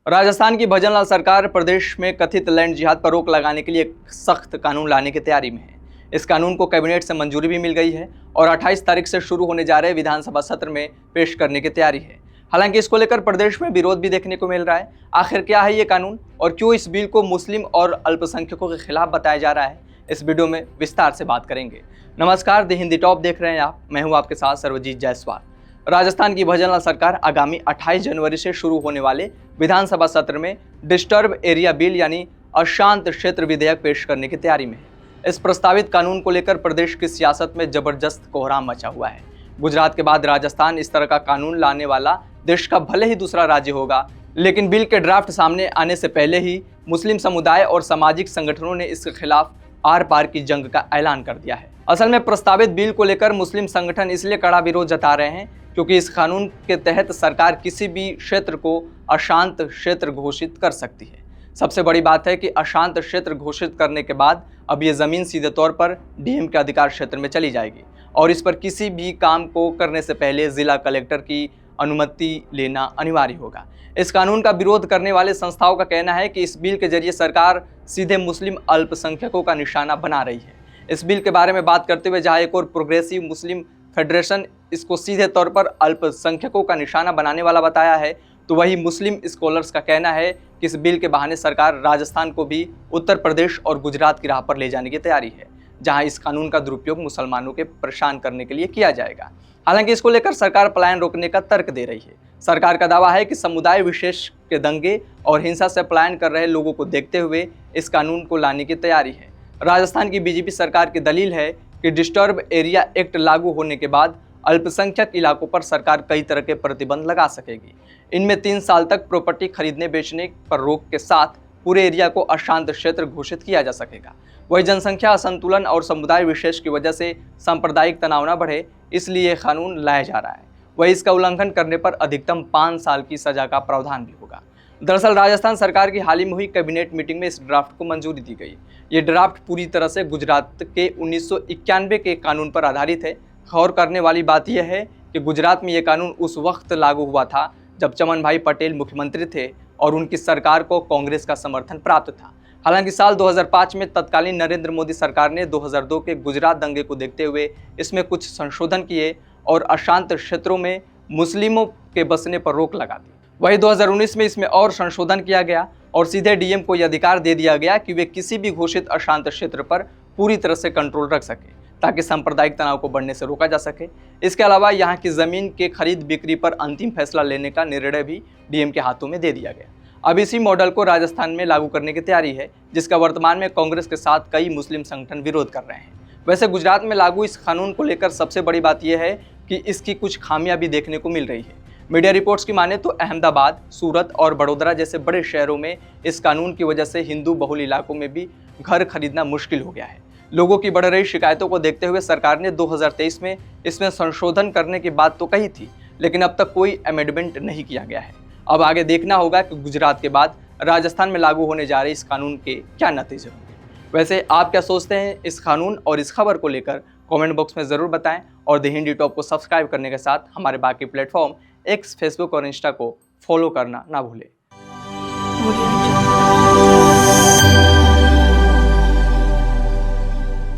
राजस्थान की भजनलाल सरकार प्रदेश में कथित लैंड जिहाद पर रोक लगाने के लिए एक सख्त कानून लाने की तैयारी में है। इस कानून को कैबिनेट से मंजूरी भी मिल गई है और 28 तारीख से शुरू होने जा रहे विधानसभा सत्र में पेश करने की तैयारी है। हालांकि इसको लेकर प्रदेश में विरोध भी देखने को मिल रहा है। आखिर क्या है ये कानून और क्यों इस बिल को मुस्लिम और अल्पसंख्यकों के खिलाफ बताया जा रहा है, इस वीडियो में विस्तार से बात करेंगे। नमस्कार, द हिंदी टॉप देख रहे हैं आप। मैं हूं आपके साथ सर्वजीत जायसवाल। राजस्थान की भजनलाल सरकार आगामी 28 जनवरी से शुरू होने वाले विधानसभा सत्र में डिस्टर्ब एरिया बिल यानी अशांत क्षेत्र विधेयक पेश करने की तैयारी में है। इस प्रस्तावित कानून को लेकर प्रदेश की सियासत में जबरदस्त कोहराम मचा हुआ है। गुजरात के बाद राजस्थान इस तरह का कानून लाने वाला देश का भले ही दूसरा राज्य होगा, लेकिन बिल के ड्राफ्ट सामने आने से पहले ही मुस्लिम समुदाय और सामाजिक संगठनों ने इसके खिलाफ आर पार की जंग का ऐलान कर दिया है। असल में प्रस्तावित बिल को लेकर मुस्लिम संगठन इसलिए कड़ा विरोध जता रहे हैं क्योंकि इस कानून के तहत सरकार किसी भी क्षेत्र को अशांत क्षेत्र घोषित कर सकती है। सबसे बड़ी बात है कि अशांत क्षेत्र घोषित करने के बाद अब ये ज़मीन सीधे तौर पर डीएम के अधिकार क्षेत्र में चली जाएगी और इस पर किसी भी काम को करने से पहले जिला कलेक्टर की अनुमति लेना अनिवार्य होगा। इस कानून का विरोध करने वाले संस्थाओं का कहना है कि इस बिल के जरिए सरकार सीधे मुस्लिम अल्पसंख्यकों का निशाना बना रही है। इस बिल के बारे में बात करते हुए जहां एक और प्रोग्रेसिव मुस्लिम फेडरेशन इसको सीधे तौर पर अल्पसंख्यकों का निशाना बनाने वाला बताया है, तो वही मुस्लिम स्कॉलर्स का कहना है कि इस बिल के बहाने सरकार राजस्थान को भी उत्तर प्रदेश और गुजरात की राह पर ले जाने की तैयारी है, जहां इस कानून का दुरुपयोग मुसलमानों के परेशान करने के लिए किया जाएगा। हालांकि इसको लेकर सरकार पलायन रोकने का तर्क दे रही है। सरकार का दावा है कि समुदाय विशेष के दंगे और हिंसा से पलायन कर रहे लोगों को देखते हुए इस कानून को लाने की तैयारी है। राजस्थान की बीजेपी सरकार की दलील है कि डिस्टर्ब एरिया एक्ट लागू होने के बाद अल्पसंख्यक इलाकों पर सरकार कई तरह के प्रतिबंध लगा सकेगी। इनमें 3 साल तक प्रॉपर्टी खरीदने बेचने पर रोक के साथ पूरे एरिया को अशांत क्षेत्र घोषित किया जा सकेगा। वही जनसंख्या असंतुलन और समुदाय विशेष की वजह से सांप्रदायिक तनाव न बढ़े, इसलिए कानून लाया जा रहा है। वही इसका उल्लंघन करने पर अधिकतम 5 साल की सजा का प्रावधान भी होगा। दरअसल राजस्थान सरकार की हाल ही में हुई कैबिनेट मीटिंग में इस ड्राफ्ट को मंजूरी दी गई। ये ड्राफ्ट पूरी तरह से गुजरात के 1991 के कानून पर आधारित है। गौर करने वाली बात यह है कि गुजरात में ये कानून उस वक्त लागू हुआ था जब चमन भाई पटेल मुख्यमंत्री थे और उनकी सरकार को कांग्रेस का समर्थन प्राप्त था। हालांकि साल 2005 में तत्कालीन नरेंद्र मोदी सरकार ने 2002 के गुजरात दंगे को देखते हुए इसमें कुछ संशोधन किए और अशांत क्षेत्रों में मुस्लिमों के बसने पर रोक लगा दी। वही 2019 में इसमें और संशोधन किया गया और सीधे डीएम को यह अधिकार दे दिया गया कि वे किसी भी घोषित अशांत क्षेत्र पर पूरी तरह से कंट्रोल रख सके ताकि सांप्रदायिक तनाव को बढ़ने से रोका जा सके। इसके अलावा यहाँ की ज़मीन के खरीद बिक्री पर अंतिम फैसला लेने का निर्णय भी डीएम के हाथों में दे दिया गया। अब इसी मॉडल को राजस्थान में लागू करने की तैयारी है, जिसका वर्तमान में कांग्रेस के साथ कई मुस्लिम संगठन विरोध कर रहे हैं। वैसे गुजरात में लागू इस कानून को लेकर सबसे बड़ी बात यह है कि इसकी कुछ खामियां भी देखने को मिल रही है। मीडिया रिपोर्ट्स की माने तो अहमदाबाद, सूरत और बड़ौदा जैसे बड़े शहरों में इस कानून की वजह से हिंदू बहुल इलाकों में भी घर खरीदना मुश्किल हो गया है। लोगों की बढ़ रही शिकायतों को देखते हुए सरकार ने 2023 में इसमें संशोधन करने की बात तो कही थी, लेकिन अब तक कोई अमेंडमेंट नहीं किया गया है। अब आगे देखना होगा कि गुजरात के बाद राजस्थान में लागू होने जा रहे इस कानून के क्या नतीजे होंगे। वैसे आप क्या सोचते हैं इस कानून और इस खबर को लेकर, कमेंट बॉक्स में ज़रूर बताएं और द हिंदी टॉप को सब्सक्राइब करने के साथ हमारे बाकी प्लेटफॉर्म एक्स, फेसबुक और इंस्टा को फॉलो करना ना भूलें।